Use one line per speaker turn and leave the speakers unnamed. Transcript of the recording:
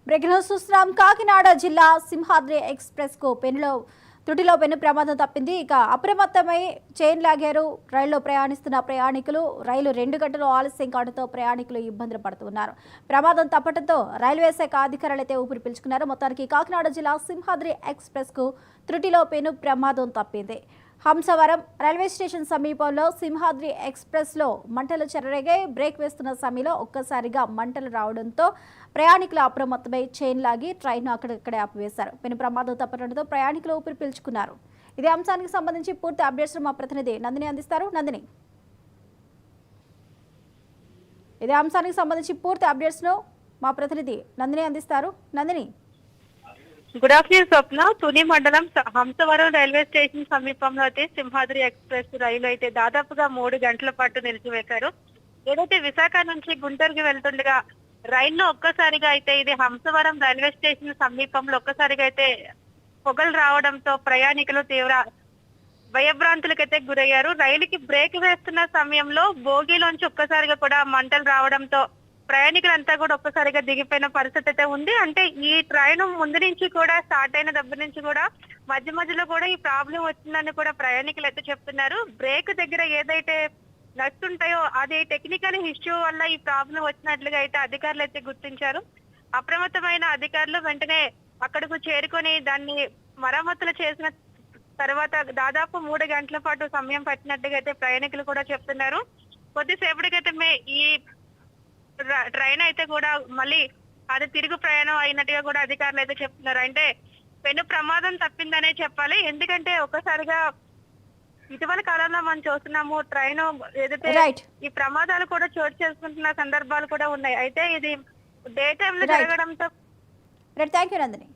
Breaking news చూస్తున్నాం. కాకినాడ జిల్లా Simhadri express కు త్రుటిలో పెను ప్రమాదం తప్పింది. ఇక అప్రమత్తమై చైన్ లాగారు రైల్లో ప్రయాణిస్తున్న ప్రయాణికులు. రైలు 2 గంటలు ఆలస్యం కావడంతో ప్రయాణికులు ఇబ్బందులు పడుతున్నారు. ప్రమాదం తప్పడంతో రైల్వే శాఖ అధికారులు అయితే ఊపిరి పీల్చుకున్నారు. మొత్తానికి కాకినాడ జిల్లా సింహాద్రి ఎక్స్ప్రెస్ కు త్రుటిలో పెను ప్రమాదం తప్పింది. హంసవరం రైల్వే స్టేషన్ సమీపంలో సింహాద్రి ఎక్స్ప్రెస్ లో మంటలు చెలరేగాయి. బ్రేక్ వేస్తున్న సమయంలో ఒక్కసారిగా మంటలు రావడంతో ప్రయాణికులు అప్రమత్తమై చైన్ లాగి ట్రైన్ అక్కడిక్కడే ఆపివేశారు. పెను ప్రమాదం తప్పడంతో ప్రయాణికులు ఊపిరి పీల్చుకున్నారు. ఇదే అంశానికి సంబంధించి పూర్తి అప్డేట్స్ మా ప్రతినిధి నందిని అందిస్తారు. నందిని, ఇదే అంశానికి సంబంధించి పూర్తి అప్డేట్స్ ను మా ప్రతినిధి నందిని అందిస్తారు. నందిని,
గుడ్ ఆఫ్టర్నూన్ స్వప్న. తుని మండలం హంసవరం రైల్వే స్టేషన్ సమీపంలో అయితే సింహాద్రి ఎక్స్ప్రెస్ రైలు అయితే దాదాపుగా 3 గంటల పాటు నిలిచివేశారు. ఏదైతే విశాఖ నుంచి గుంటూరుకి వెళ్తుండగా రైల్లో ఒక్కసారిగా అయితే ఇది హంసవరం రైల్వే స్టేషన్ సమీపంలో ఒక్కసారిగా అయితే పొగలు రావడంతో ప్రయాణికులు తీవ్ర భయభ్రాంతులకైతే గురయ్యారు. రైలుకి బ్రేక్ వేస్తున్న సమయంలో బోగీలోంచి ఒక్కసారిగా కూడా మంటలు రావడంతో ప్రయాణికులంతా కూడా ఒక్కసారిగా దిగిపోయిన పరిస్థితి అయితే ఉంది. అంటే ఈ ట్రైన్ ముందు నుంచి కూడా స్టార్ట్ అయిన దగ్గర నుంచి కూడా మధ్య మధ్యలో కూడా ఈ ప్రాబ్లం వచ్చిందని కూడా ప్రయాణికులు అయితే చెప్తున్నారు. బ్రేక్ దగ్గర ఏదైతే నడుస్తుంటాయో అది టెక్నికల్ ఇష్యూ వల్ల ఈ ప్రాబ్లం వచ్చినట్లుగా అయితే అధికారులు అయితే గుర్తించారు. అప్రమత్తమైన అధికారులు వెంటనే అక్కడకు చేరుకొని దాన్ని మరమ్మతులు చేసిన తర్వాత దాదాపు 3 గంటల పాటు సమయం పట్టినట్టుగా అయితే ప్రయాణికులు కూడా చెప్తున్నారు. కొద్దిసేపటికైతే ఈ ట్రైన్ అయితే కూడా మళ్ళీ అది తిరుగు ప్రయాణం అయినట్టుగా కూడా అధికారులు అయితే చెప్తున్నారు. అంటే పెను ప్రమాదం తప్పిందనే చెప్పాలి. ఎందుకంటే ఒక్కసారిగా ఇటీవల కాలంలో మనం చూస్తున్నాము ట్రైన్ ఏదైతే ఈ ప్రమాదాలు కూడా చోటు చేసుకుంటున్న సందర్భాలు కూడా ఉన్నాయి. అయితే ఇది డే టైమ్ లో జరగడంతో
థ్యాంక్ యూ నందిని.